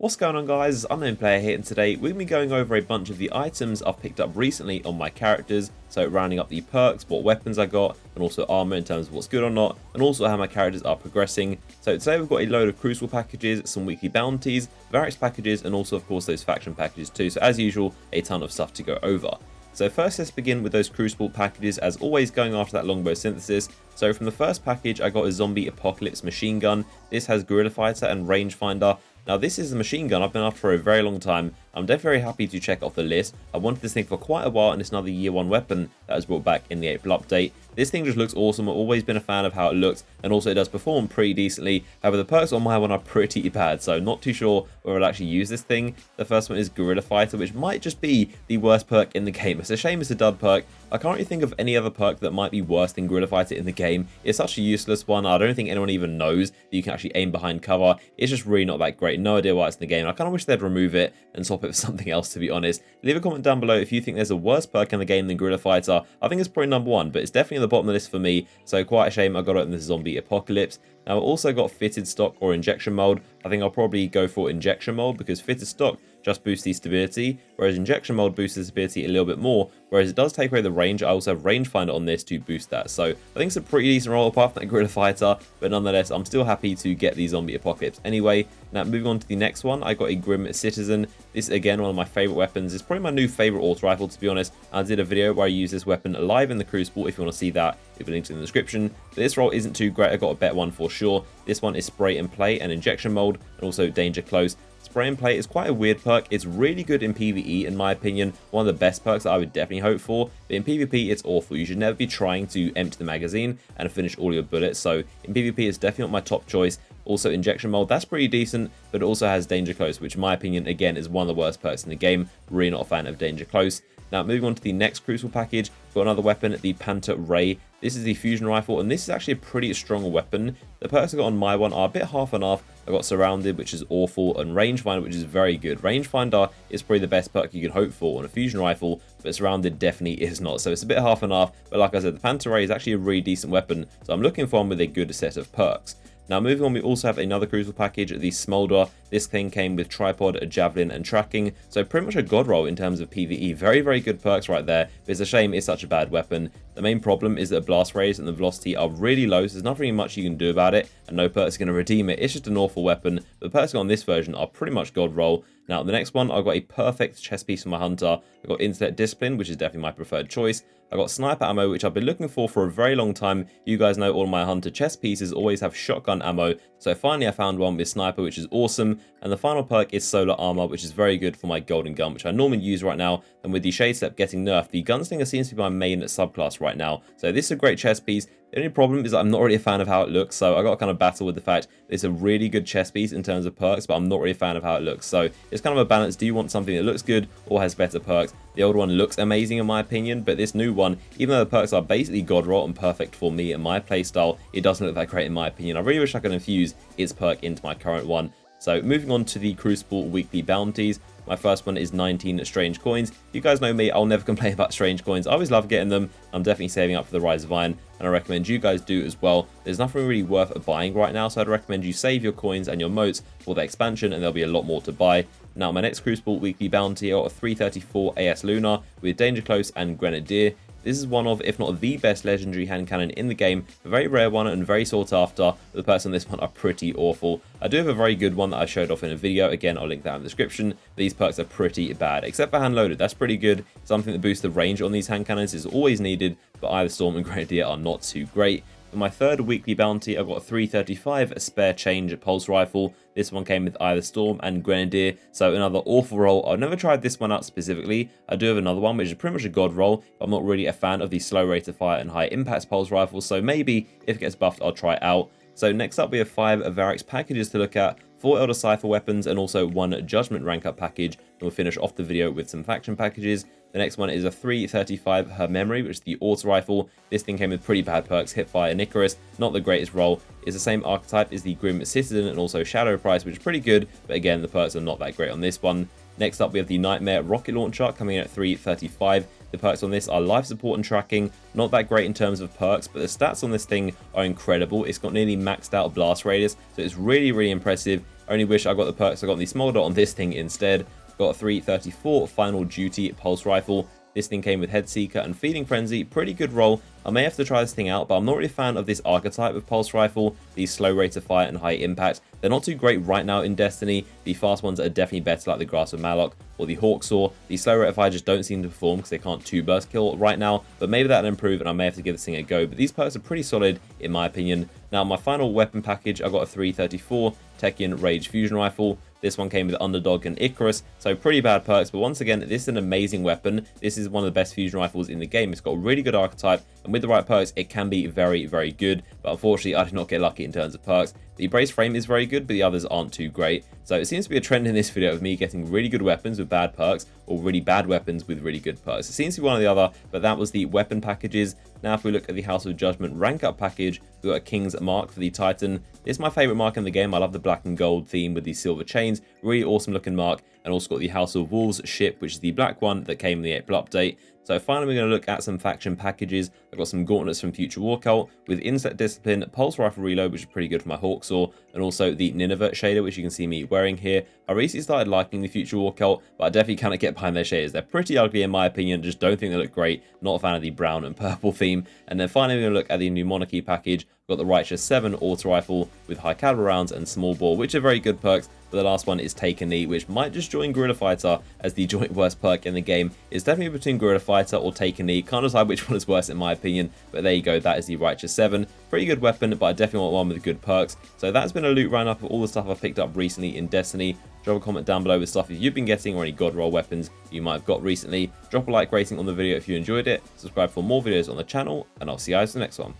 What's going on, guys? Unknown Player here, and today we're going to be going over a bunch of the items I've picked up recently on my characters, so rounding up the perks, what weapons I got, and also armor in terms of what's good or not, and also how my characters are progressing. So today we've got a load of Crucible packages, some weekly bounties, Variks packages, and also of course those faction packages too, so as usual, a ton of stuff to go over. So first, let's begin with those Crucible packages, as always going after that longbow synthesis. So from the first package, I got a zombie apocalypse machine gun. This has gorilla fighter and rangefinder. Now this is the machine gun I've been after for a very long time. I'm definitely very happy to check off the list. I wanted this thing for quite a while, and it's another year 1 weapon that was brought back in the April update. This thing just looks awesome. I've always been a fan of how it looks, and also it does perform pretty decently. However, the perks on my one are pretty bad, so not too sure whether I'll actually use this thing. The first one is Gorilla Fighter, which might just be the worst perk in the game. It's a shame it's a dud perk. I can't really think of any other perk that might be worse than Gorilla Fighter in the game. It's such a useless one. I don't think anyone even knows that you can actually aim behind cover. It's just really not that great. No idea why it's in the game. I kind of wish they'd remove it and swap it for something else, to be honest. Leave a comment down below if you think there's a worse perk in the game than Gorilla Fighter. I think it's probably number 1, but it's definitely at the bottom of the list for me. So quite a shame I got it in this zombie apocalypse. Now I also got fitted stock or injection mold. I think I'll probably go for injection mold because fitted stock just boosts the stability, whereas injection mold boosts the stability a little bit more, whereas it does take away the range. I also have rangefinder on this to boost that, so I think it's a pretty decent roll apart from that gorilla fighter, but nonetheless I'm still happy to get the zombie apocalypse anyway. Now moving on to the next one, I got a grim citizen. This again one of my favorite weapons. It's probably my new favorite auto rifle, to be honest. I did a video where I use this weapon live in the Crucible. If you want to see that, it'll be linked in the description. But this roll isn't too great. I got a better one for sure. This one is spray and play and injection mold, and also danger close. Spray and play is quite a weird perk. It's really good in PvE, in my opinion. One of the best perks that I would definitely hope for. But in PvP, it's awful. You should never be trying to empty the magazine and finish all your bullets. So in PvP, it's definitely not my top choice. Also, injection mold, that's pretty decent, but it also has danger close, which in my opinion, again, is one of the worst perks in the game. Really not a fan of danger close. Now, moving on to the next Crucible package, got another weapon, the Panther Ray. This is the fusion rifle, and this is actually a pretty strong weapon. The perks I got on my one are a bit half and half. I got surrounded, which is awful, and rangefinder, which is very good. Rangefinder is probably the best perk you can hope for on a fusion rifle, but surrounded definitely is not. So it's a bit half and half, but like I said, the Panther Ray is actually a really decent weapon, so I'm looking for one with a good set of perks. Now moving on, we also have another Crucible package, the Smolder. This thing came with tripod, a javelin, and tracking, so pretty much a god roll in terms of PvE. Very, very good perks right there, but it's a shame it's such a bad weapon. The main problem is that the blast radius and the velocity are really low, so there's not really much you can do about it, and no perks are going to redeem it. It's just an awful weapon. The perks on this version are pretty much god roll. Now the next one, I've got a perfect chest piece for my hunter. I've got intellect discipline, which is definitely my preferred choice. I got sniper ammo, which I've been looking for a very long time. You guys know all my hunter chest pieces always have shotgun ammo, so finally I found one with sniper, which is awesome. And the final perk is solar armor, which is very good for my golden gun, which I normally use right now. And with the shade step getting nerfed, the gunslinger seems to be my main subclass right now. So this is a great chest piece. The only problem is that I'm not really a fan of how it looks, so I got to kind of battle with the fact that it's a really good chest piece in terms of perks, but I'm not really a fan of how it looks. So it's kind of a balance. Do you want something that looks good or has better perks? The old one looks amazing in my opinion, but this new one, even though the perks are basically god roll and perfect for me and my playstyle, it doesn't look that great in my opinion. I really wish I could infuse its perk into my current one. So moving on to the Crucible weekly bounties. My first one is 19 strange coins. You guys know me, I'll never complain about strange coins. I always love getting them. I'm definitely saving up for the Rise of Iron, and I recommend you guys do as well. There's nothing really worth buying right now, so I'd recommend you save your coins and your motes for the expansion, and there'll be a lot more to buy. Now, my next Crucible weekly bounty, I got a 334 AS Lunar with Danger Close and Grenadier. This is one of, if not the best legendary hand cannon in the game. A very rare one and very sought after. The perks on this one are pretty awful. I do have a very good one that I showed off in a video. Again, I'll link that in the description. These perks are pretty bad, except for hand loaded. That's pretty good. Something that boosts the range on these hand cannons is always needed, but either Storm and Grenadier are not too great. For my third weekly bounty, I've got a 335 spare change pulse rifle. This one came with either Storm and Grenadier, so another awful roll. I've never tried this one out specifically. I do have another one, which is pretty much a god roll, but I'm not really a fan of the slow rate of fire and high impact pulse rifles, so maybe if it gets buffed, I'll try it out. So next up, we have 5 Variks packages to look at, 4 Elder Cypher weapons, and also 1 Judgment rank up package. And we'll finish off the video with some faction packages. The next one is a 335 Her Memory, which is the auto rifle. This thing came with pretty bad perks, Hipfire and Icarus, not the greatest roll. It's the same archetype as the Grim Citizen and also Shadow Price, which is pretty good, but again, the perks are not that great on this one. Next up, we have the Nightmare Rocket Launcher coming in at 335. The perks on this are life support and tracking, not that great in terms of perks, but the stats on this thing are incredible. It's got nearly maxed out blast radius, so it's really, really impressive. only wish I got the perks I got on the Smolder on this thing instead. Got a 334 Final Duty Pulse Rifle. This thing came with Head Seeker and Feeding Frenzy, pretty good roll. I may have to try this thing out, but I'm not really a fan of this archetype of Pulse Rifle, the slow rate of fire and high impact. They're not too great right now in Destiny. The fast ones are definitely better, like the Grasp of Malok or the Hawksaw. The slow rate of fire just don't seem to perform because they can't 2-burst kill right now, but maybe that'll improve and I may have to give this thing a go. But these perks are pretty solid in my opinion. Now, my final weapon package, I got a 334 Techian Rage Fusion Rifle. This one came with Underdog and Icarus, so pretty bad perks, but once again, this is an amazing weapon. This is one of the best fusion rifles in the game. It's got a really good archetype, and with the right perks, it can be very, very good, but unfortunately, I did not get lucky in terms of perks. The brace frame is very good, but the others aren't too great. So it seems to be a trend in this video of me getting really good weapons with bad perks, or really bad weapons with really good perks. It seems to be one or the other, but that was the weapon packages. Now if we look at the House of Judgment rank up package, we've got a King's Mark for the Titan. This is my favorite mark in the game. I love the black and gold theme with the silver chains. Really awesome looking mark. And also got the House of Wolves ship, which is the black one that came in the April update. So finally, we're going to look at some faction packages. I've got some gauntlets from Future War Cult with Insect Discipline, Pulse Rifle Reload, which is pretty good for my Hawksaw, and also the Nineveh shader, which you can see me wearing here. I recently started liking the Future War Cult, but I definitely cannot get behind their shaders. They're pretty ugly in my opinion, just don't think they look great. Not a fan of the brown and purple theme. And then finally, we're going to look at the new Monarchy package. Got the Righteous 7 auto rifle with high caliber rounds and small bore, which are very good perks. But the last one is Take a Knee, which might just join Guerrilla Fighter as the joint worst perk in the game. It's definitely between Guerrilla Fighter or Take a Knee. Can't decide which one is worse in my opinion. But there you go, that is the Righteous 7. Pretty good weapon, but I definitely want one with good perks. So that's been a loot roundup of all the stuff I've picked up recently in Destiny. Drop a comment down below with stuff if you've been getting or any god roll weapons you might have got recently. Drop a like rating on the video if you enjoyed it. Subscribe for more videos on the channel, and I'll see you guys in the next one.